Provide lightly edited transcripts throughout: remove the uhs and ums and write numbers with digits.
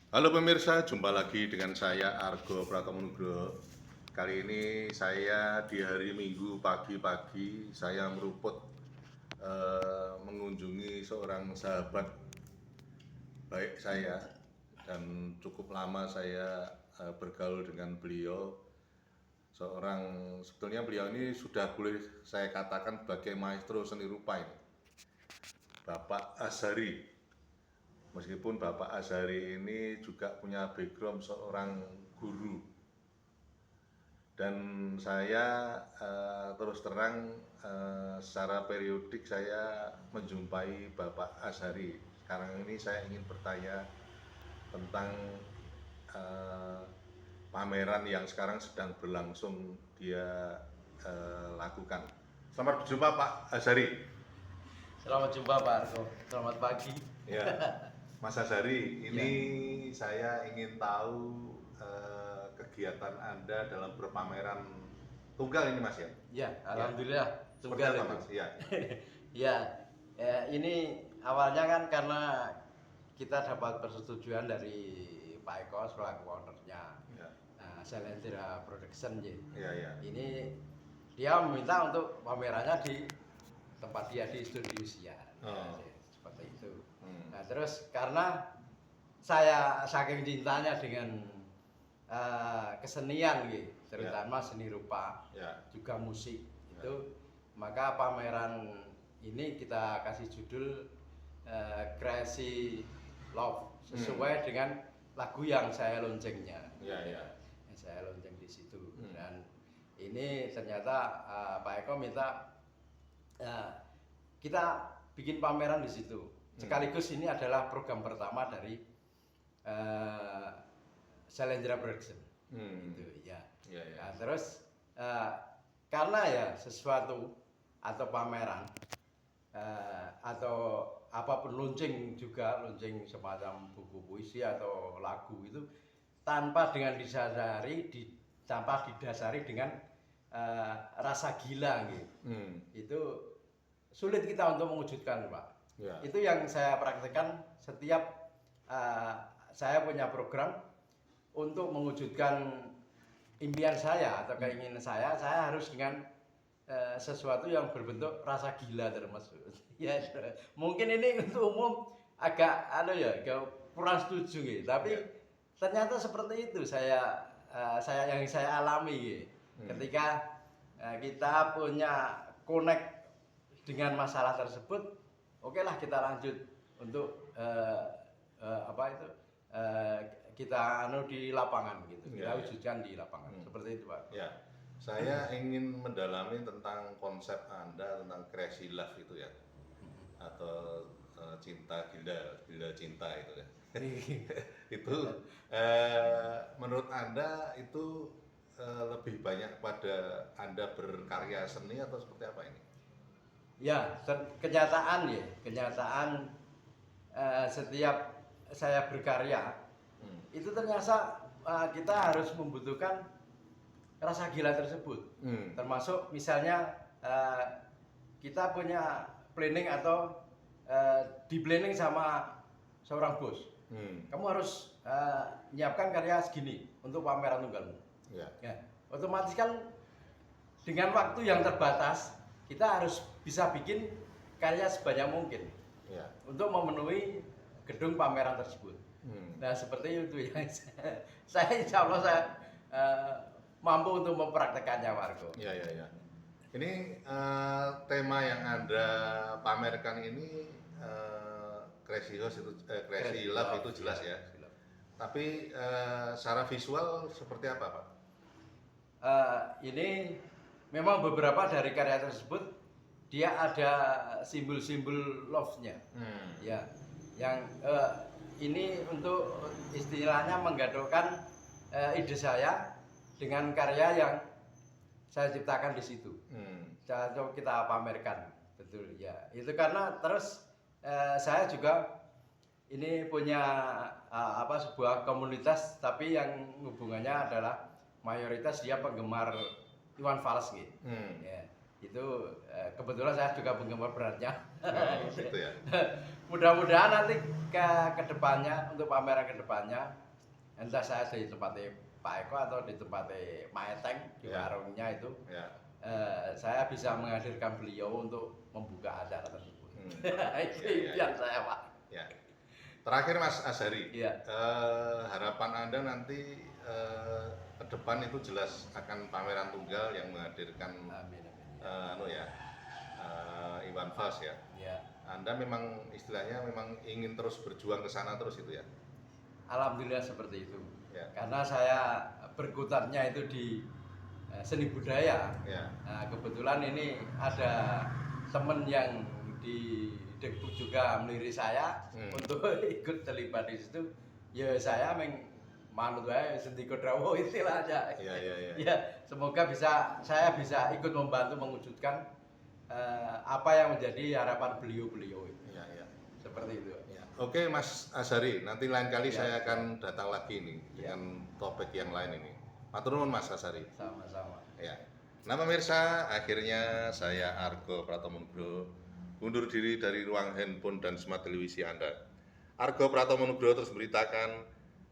Halo pemirsa, jumpa lagi dengan saya Argo Pratomo Nugroho. Kali ini saya di hari Minggu pagi-pagi saya meruput mengunjungi seorang sahabat baik saya dan cukup lama saya bergaul dengan beliau. Sebetulnya beliau ini sudah boleh saya katakan sebagai maestro seni rupa ini, Bapak Azhari. Meskipun Bapak Azhari ini juga punya background seorang guru, dan saya terus terang secara periodik saya menjumpai Bapak Azhari. Sekarang ini saya ingin bertanya tentang eh, pameran yang sekarang sedang berlangsung dia lakukan. Selamat berjumpa Pak Azhari. Selamat jumpa Pak Argo. Selamat pagi. Ya, Mas Azhari, ini Ya. saya ingin tahu kegiatan Anda dalam berpameran tunggal ini Mas ya? Ya, Ya. alhamdulillah Seperti tunggal apa itu. Mas? Ya. Ya, ini awalnya kan karena kita dapat persetujuan dari Pak Eko selaku ownernya. Ya. Nah, Selendra Production ya. Ya, ya. Ini dia meminta untuk pamerannya di tempat dia di studio siar. Oh. Seperti itu. Hmm. Nah, terus karena saya saking cintanya dengan kesenian gitu, terutama seni rupa, Ya. juga musik Ya. itu, maka pameran ini kita kasih judul Crazy Love sesuai dengan lagu yang saya loncengnya. Ya, ya. Yang saya lonceng di situ. Dan ini ternyata Pak Eko minta kita bikin pameran di situ. Sekaligus ini adalah program pertama dari Selendra Production. Gitu ya. Ya, ya. Nah, terus karena ya sesuatu atau pameran atau apapun launching juga, launching semacam buku puisi atau lagu itu tanpa didasari dengan rasa gila gitu. Itu sulit kita untuk mewujudkan, Pak. Ya. Itu yang saya praktekkan setiap saya punya program untuk mewujudkan impian saya atau keinginan saya harus dengan sesuatu yang berbentuk rasa gila termasuk. Ya, mungkin ini untuk umum agak kurang setuju gitu. Tapi ternyata seperti itu saya alami gitu. Ketika kita punya connect dengan masalah tersebut, oke lah kita lanjut untuk kita di lapangan gitu, kita wujudkan di lapangan. Seperti itu Pak. Ya, saya ingin mendalami tentang konsep Anda tentang crazy love itu ya, atau cinta gila cinta itu ya. Itu menurut Anda itu lebih banyak pada Anda berkarya seni atau seperti apa ini? Ya, kenyataan setiap saya berkarya itu ternyata kita harus membutuhkan rasa gila tersebut. Termasuk misalnya kita punya planning atau di planning sama seorang bos. Kamu harus menyiapkan karya segini untuk pameran tunggalmu. Ya, otomatis kan dengan waktu yang terbatas kita harus bisa bikin karya sebanyak mungkin untuk memenuhi gedung pameran tersebut. Nah seperti itu ya. Saya insya Allah saya mampu untuk mempraktekannya, Wargo. Ya, ya, ya. Ini tema yang Anda pamerkan ini crazy love itu jelas ya. Tapi secara visual seperti apa, Pak? Ini memang beberapa dari karya tersebut dia ada simbol-simbol love-nya. Ya, yang ini untuk istilahnya menggadokan ide saya dengan karya yang saya ciptakan di situ. Coba kita pamerkan, betul ya. Itu karena terus saya juga ini punya sebuah komunitas, tapi yang hubungannya adalah mayoritas dia penggemar Iwan Fals gitu. Ya. itu kebetulan saya juga penggemar beratnya. Oh, gitu ya. Mudah-mudahan nanti ke depannya, untuk pameran ke depannya, entah saya di tempatnya Pak Eko atau di tempatnya Maeteng di Ya. warungnya itu, Ya. saya bisa menghadirkan beliau untuk membuka acara tersebut. Itu Ya, ya, impian saya, Pak. Ya. Terakhir Mas Azhari, Iya. harapan Anda nanti ke depan itu jelas akan pameran tunggal yang menghadirkan Amin, amin. Iwan Fals ya. Ya. Anda memang istilahnya memang ingin terus berjuang ke sana terus itu ya. Alhamdulillah seperti itu. Ya. Karena saya berkutatnya itu di seni budaya. Ya. Nah, kebetulan ini ada temen yang di Dekbud juga melirik saya untuk ikut terlibat di situ. Ya saya manut wae sendiko dawuh istilahnya. Iya, iya, iya. Ya, semoga saya bisa ikut membantu mewujudkan apa yang menjadi harapan beliau-beliau itu. Iya, iya. Seperti itu. Ya. Oke Mas Azhari, nanti lain kali Ya, saya ya. akan datang lagi nih dengan topik yang lain ini. Matur nuwun Mas Azhari. Sama-sama. Ya. Nah pemirsa, akhirnya saya Argo Pratomonugro undur diri dari ruang handphone dan smart televisi Anda. Argo Pratomonugro terus memberitakan,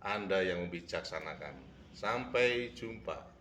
Anda yang membijaksanakan. Sampai jumpa.